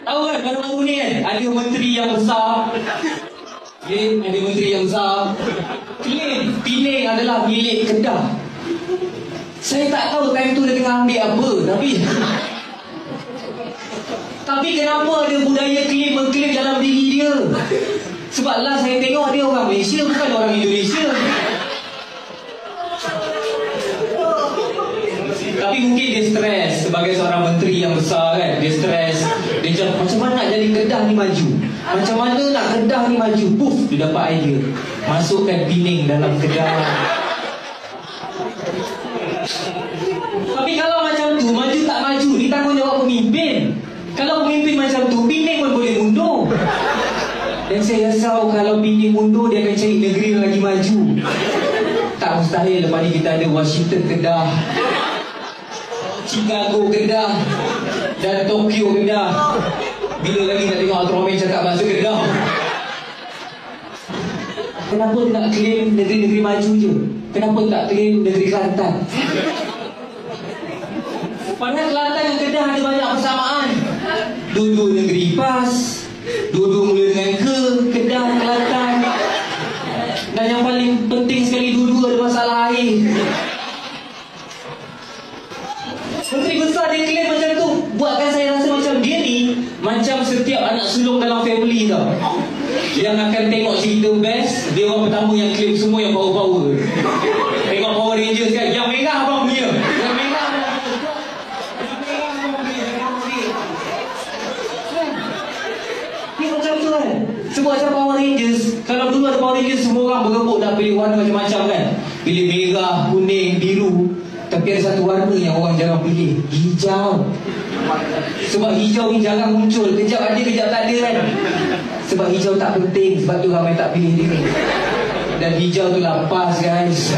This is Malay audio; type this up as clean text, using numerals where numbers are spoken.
Tahu kan baru-baru ni kan, ada menteri yang besar. Okay, ada menteri yang besar claim Penang adalah milik Kedah. Saya tak tahu time tu dia tengah ambil apa, tapi kenapa ada budaya mengklaim dalam diri dia? Sebab lah saya tengok dia orang Malaysia, bukan orang Indonesia. Tapi mungkin dia stres sebagai seorang menteri yang besar kan. Dia stres. Dia cakap macam mana nak jadi Kedah ni maju, macam mana nak Kedah ni maju. Puff, dia dapat idea, masukkan Penang dalam Kedah. Tapi kalau macam tu, maju tak maju ni tanggungjawab pemimpin. Kalau pemimpin macam tu, Penang pun boleh mundur. Dan saya risau kalau Penang mundur, dia akan cari negeri yang lagi maju. Tak mustahil lepas ni kita ada Washington Kedah, Chicago Kedah, dan Tokyo Kedah. Bila lagi nak tengok Ultraman cakap bahasa Kedah? Kenapa dia nak claim negeri-negeri maju je? Kenapa tak claim negeri Kelantan? Padahal Kelantan dan Kedah ada banyak persamaan. Dua-dua negeri pas, dua-dua mula dengan Kedah, Kelantan. Dan yang paling penting sekali, dua-dua ada masalah air. Menteri besar dia claim macam tu, buatkan saya rasa macam dia ni macam setiap anak sulung dalam family tau, yang akan tengok cerita best. Dia orang pertama yang claim semua yang power-power. Tengok Power Rangers kan, yang merah abang punya, yang merah abang punya. Ni macam tu kan. Sebab macam Power Rangers, kalau dulu ada Power Rangers, semua orang berebut nak pilih warna macam-macam kan. Pilih merah, kuning, biru. Tapi ada satu warna yang orang jarang pilih, hijau. Sebab hijau ni jarang muncul, kejap ada, kejap tak ada kan. Sebab hijau tak penting, sebab tu ramai tak pilih dia. Dan hijau tu lah pas guys.